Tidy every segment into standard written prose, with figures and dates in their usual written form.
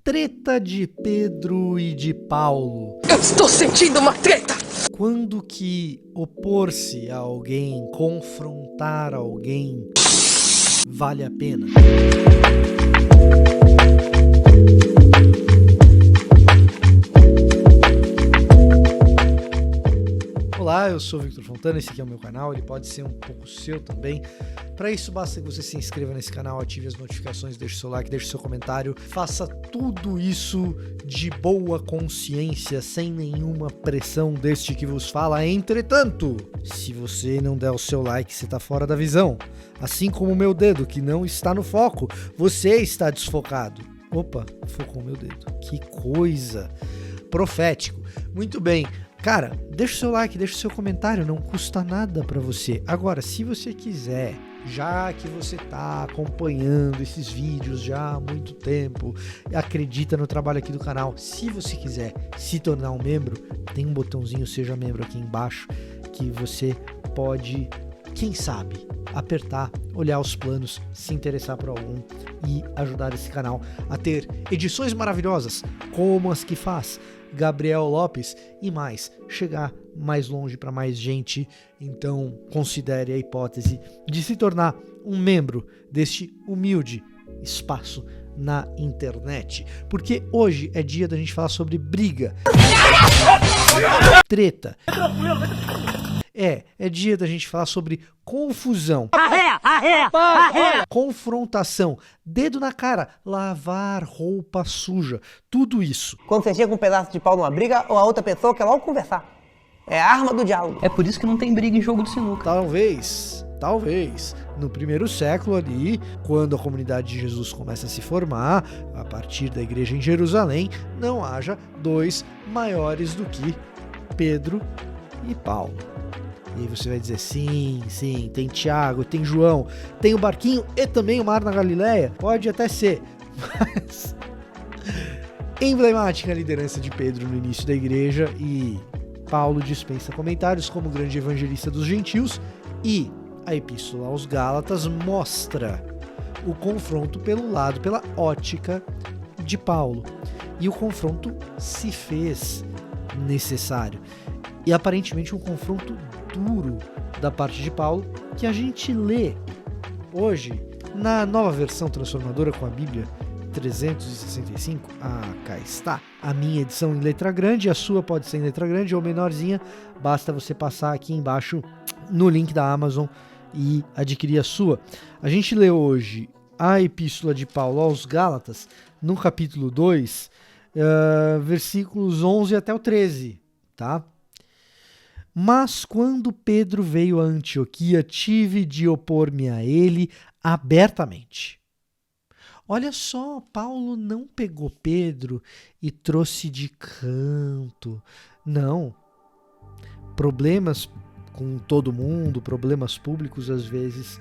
Treta de Pedro e de Paulo. Eu estou sentindo uma treta! Quando que opor-se a alguém, confrontar alguém, vale a pena? Olá, eu sou o Victor Fontana, esse aqui é o meu canal, ele pode ser um pouco seu também. Para isso basta que você se inscreva nesse canal, ative as notificações, deixe seu like, deixe seu comentário, faça tudo isso de boa consciência, sem nenhuma pressão deste que vos fala. Entretanto, se você não der o seu like, você está fora da visão. Assim como o meu dedo, que não está no foco, você está desfocado. Opa, focou meu dedo. Que coisa! Profético. Muito bem. Cara, deixa o seu like, deixa o seu comentário, não custa nada pra você. Agora, se você quiser, já que você tá acompanhando esses vídeos já há muito tempo, acredita no trabalho aqui do canal, se você quiser se tornar um membro, tem um botãozinho Seja Membro aqui embaixo, que você pode, quem sabe, apertar, olhar os planos, se interessar por algum e ajudar esse canal a ter edições maravilhosas, como as que faz Gabriel Lopes e mais, chegar mais longe para mais gente. Então considere a hipótese de se tornar um membro deste humilde espaço na internet, porque hoje é dia da gente falar sobre briga, treta, é dia da gente falar sobre confusão, confrontação, dedo na cara, lavar roupa suja, tudo isso. Quando você chega com um pedaço de pau numa briga, ou a outra pessoa quer logo conversar. É a arma do diálogo. É por isso que não tem briga em jogo de sinuca. Talvez, no primeiro século ali, quando a comunidade de Jesus começa a se formar, a partir da igreja em Jerusalém, não haja dois maiores do que Pedro e Paulo. E aí você vai dizer, sim, tem Tiago, tem João, tem o barquinho e também o mar na Galileia. Pode até ser, mas emblemática a liderança de Pedro no início da igreja, e Paulo dispensa comentários como grande evangelista dos gentios, e a Epístola aos Gálatas mostra o confronto pela ótica de Paulo. E o confronto se fez necessário. E aparentemente um confronto duro da parte de Paulo, que a gente lê hoje na nova versão transformadora com a Bíblia 365. Cá está a minha edição em letra grande, a sua pode ser em letra grande ou menorzinha, basta você passar aqui embaixo no link da Amazon e adquirir a sua. A gente lê hoje a Epístola de Paulo aos Gálatas, no capítulo 2, versículos 11 até o 13, tá? Mas quando Pedro veio a Antioquia, tive de opor-me a ele abertamente. Olha só, Paulo não pegou Pedro e trouxe de canto. Não. Problemas com todo mundo, problemas públicos, às vezes,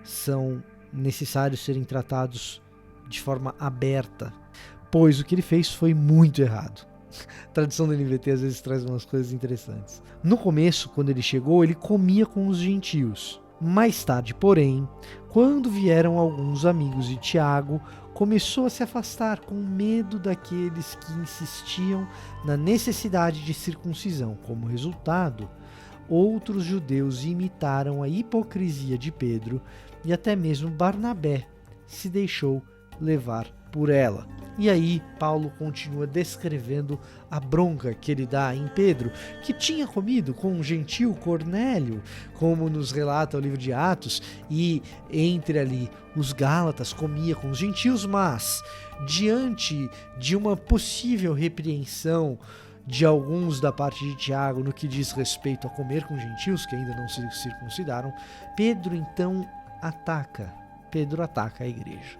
são necessários serem tratados de forma aberta, pois o que ele fez foi muito errado. A tradução da NVT às vezes traz umas coisas interessantes. No começo, quando ele chegou, ele comia com os gentios. Mais tarde, porém, quando vieram alguns amigos de Tiago, começou a se afastar com medo daqueles que insistiam na necessidade de circuncisão. Como resultado, outros judeus imitaram a hipocrisia de Pedro e até mesmo Barnabé se deixou levar por ela. E aí Paulo continua descrevendo a bronca que ele dá em Pedro, que tinha comido com um gentil Cornélio, como nos relata o livro de Atos, e entre ali os Gálatas comia com os gentios, mas diante de uma possível repreensão de alguns da parte de Tiago no que diz respeito a comer com gentios que ainda não se circuncidaram, Pedro então ataca a igreja.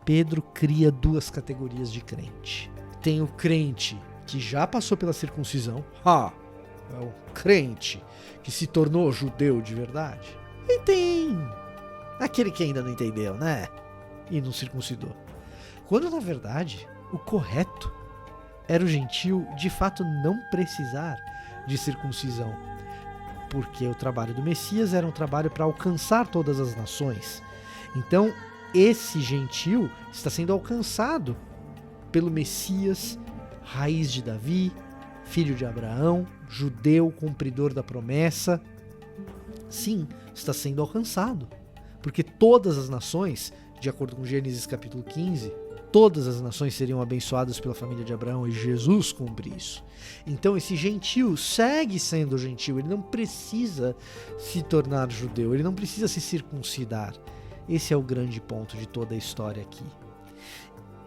Pedro cria duas categorias de crente. Tem o crente que já passou pela circuncisão, é o crente que se tornou judeu de verdade. E tem aquele que ainda não entendeu, né? E não circuncidou. Quando na verdade o correto era o gentio de fato não precisar de circuncisão, porque o trabalho do Messias era um trabalho para alcançar todas as nações. Então esse gentio está sendo alcançado pelo Messias, raiz de Davi, filho de Abraão, judeu, cumpridor da promessa, sim, está sendo alcançado. Porque todas as nações, de acordo com Gênesis capítulo 15, todas as nações seriam abençoadas pela família de Abraão, e Jesus cumpre isso. Então esse gentio segue sendo gentio, ele não precisa se tornar judeu, ele não precisa se circuncidar. Esse é o grande ponto de toda a história aqui.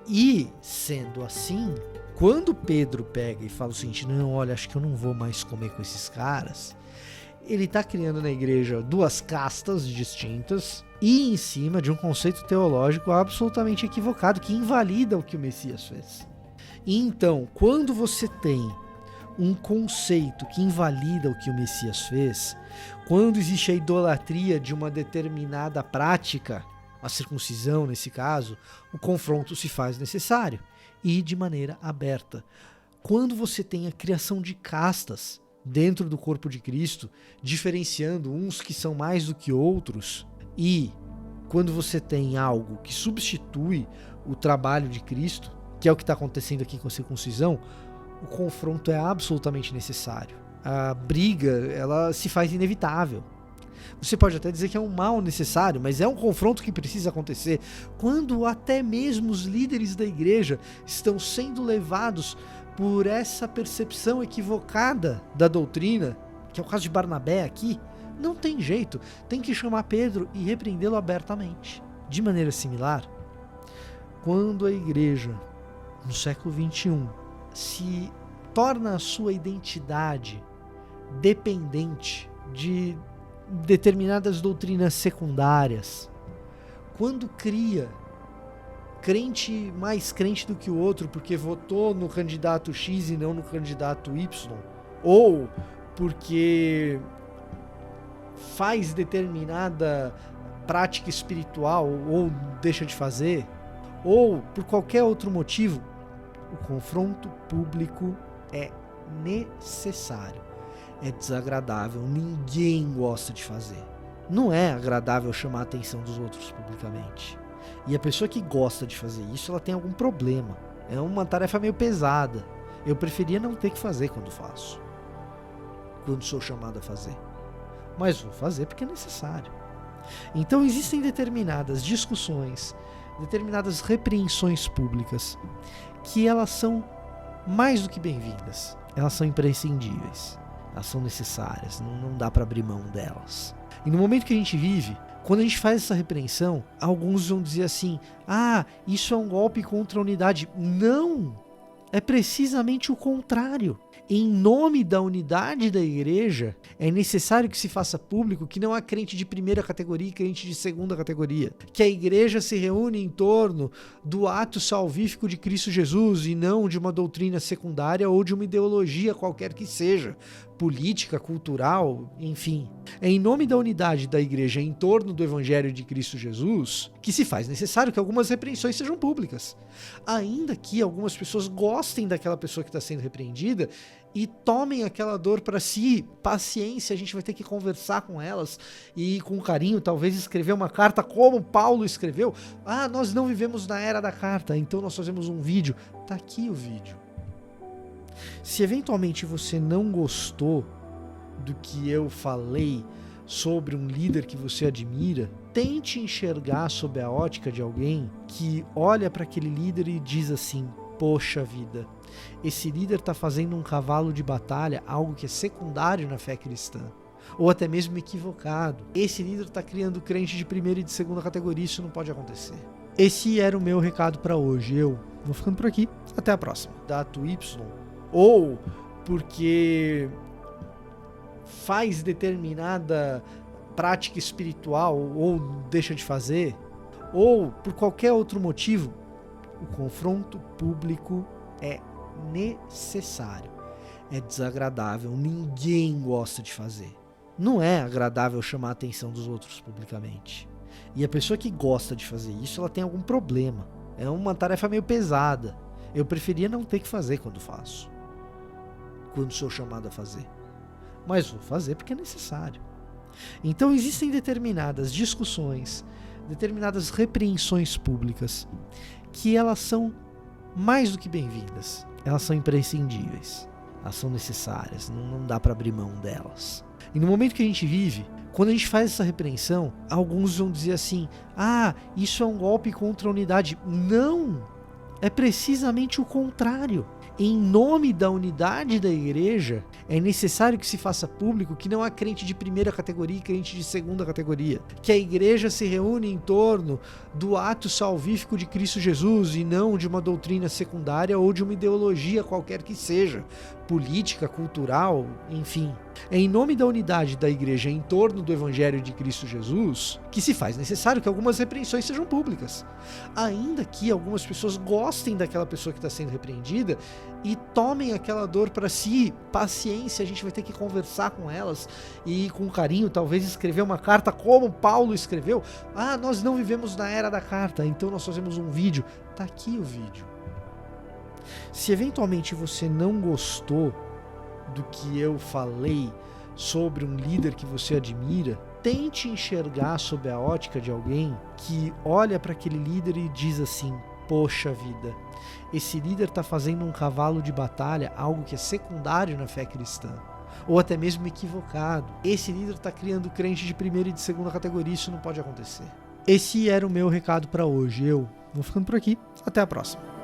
E, sendo assim, quando Pedro pega e fala o seguinte, não, olha, acho que eu não vou mais comer com esses caras, ele está criando na igreja duas castas distintas e em cima de um conceito teológico absolutamente equivocado que invalida o que o Messias fez. E então, quando você tem um conceito que invalida o que o Messias fez, quando existe a idolatria de uma determinada prática, a circuncisão nesse caso, o confronto se faz necessário e de maneira aberta. Quando você tem a criação de castas dentro do corpo de Cristo, diferenciando uns que são mais do que outros, e quando você tem algo que substitui o trabalho de Cristo, que é o que está acontecendo aqui com a circuncisão, o confronto é absolutamente necessário. A briga, ela se faz inevitável. Você pode até dizer que é um mal necessário, mas é um confronto que precisa acontecer. Quando até mesmo os líderes da igreja estão sendo levados por essa percepção equivocada da doutrina, que é o caso de Barnabé aqui, não tem jeito, tem que chamar Pedro e repreendê-lo abertamente. De maneira similar, quando a igreja, no século XXI, se torna a sua identidade dependente de determinadas doutrinas secundárias, quando cria crente mais crente do que o outro porque votou no candidato X e não no candidato Y, ou porque faz determinada prática espiritual ou deixa de fazer, ou por qualquer outro motivo, o confronto público é necessário. É desagradável, ninguém gosta de fazer. Não é agradável chamar a atenção dos outros publicamente. E a pessoa que gosta de fazer isso, ela tem algum problema. É uma tarefa meio pesada. Eu preferia não ter que fazer quando faço. Quando sou chamado a fazer. Mas vou fazer porque é necessário. Então existem determinadas discussões, determinadas repreensões públicas, que elas são mais do que bem-vindas. Elas são imprescindíveis. Elas são necessárias, não dá para abrir mão delas. E no momento que a gente vive, quando a gente faz essa repreensão, alguns vão dizer assim, isso é um golpe contra a unidade. Não! É precisamente o contrário. Em nome da unidade da igreja, é necessário que se faça público que não há crente de primeira categoria e crente de segunda categoria. Que a igreja se reúne em torno do ato salvífico de Cristo Jesus e não de uma doutrina secundária ou de uma ideologia qualquer que seja, política, cultural, enfim. É em nome da unidade da igreja em torno do evangelho de Cristo Jesus que se faz necessário que algumas repreensões sejam públicas. Ainda que algumas pessoas gostem daquela pessoa que está sendo repreendida e tomem aquela dor para si, paciência, a gente vai ter que conversar com elas e com carinho, talvez escrever uma carta como Paulo escreveu. Nós não vivemos na era da carta, então nós fazemos um vídeo. Tá aqui o vídeo. Se eventualmente você não gostou do que eu falei sobre um líder que você admira, tente enxergar sob a ótica de alguém que olha para aquele líder e diz assim, poxa vida, esse líder está fazendo um cavalo de batalha, algo que é secundário na fé cristã, ou até mesmo equivocado. Esse líder está criando crente de primeira e de segunda categoria, isso não pode acontecer. Esse era o meu recado para hoje. Eu vou ficando por aqui, até a próxima. Dato Y, ou porque faz determinada prática espiritual ou deixa de fazer, ou por qualquer outro motivo, o confronto público é necessário. É desagradável, ninguém gosta de fazer. Não é agradável chamar a atenção dos outros publicamente. E a pessoa que gosta de fazer isso, ela tem algum problema. É uma tarefa meio pesada. Eu preferia não ter que fazer quando faço. Quando sou chamado a fazer. Mas vou fazer porque é necessário. Então existem determinadas discussões, determinadas repreensões públicas, que elas são mais do que bem-vindas. Elas são imprescindíveis. Elas são necessárias, não dá para abrir mão delas. E no momento que a gente vive, quando a gente faz essa repreensão, alguns vão dizer assim: ah, isso é um golpe contra a unidade. Não! É precisamente o contrário. Em nome da unidade da igreja, é necessário que se faça público que não há crente de primeira categoria e crente de segunda categoria. Que a igreja se reúne em torno do ato salvífico de Cristo Jesus e não de uma doutrina secundária ou de uma ideologia qualquer que seja, política, cultural, enfim. É em nome da unidade da igreja em torno do evangelho de Cristo Jesus que se faz necessário que algumas repreensões sejam públicas. Ainda que algumas pessoas gostem daquela pessoa que está sendo repreendida e tomem aquela dor para si. Paciência, a gente vai ter que conversar com elas e com carinho, talvez escrever uma carta como Paulo escreveu. Ah, nós não vivemos na era da carta, então nós fazemos um vídeo. Tá aqui o vídeo. Se eventualmente você não gostou do que eu falei sobre um líder que você admira, tente enxergar sob a ótica de alguém que olha para aquele líder e diz assim: poxa vida, esse líder está fazendo um cavalo de batalha, algo que é secundário na fé cristã, ou até mesmo equivocado. Esse líder está criando crente de primeira e de segunda categoria, isso não pode acontecer. Esse era o meu recado para hoje. Eu vou ficando por aqui, até a próxima.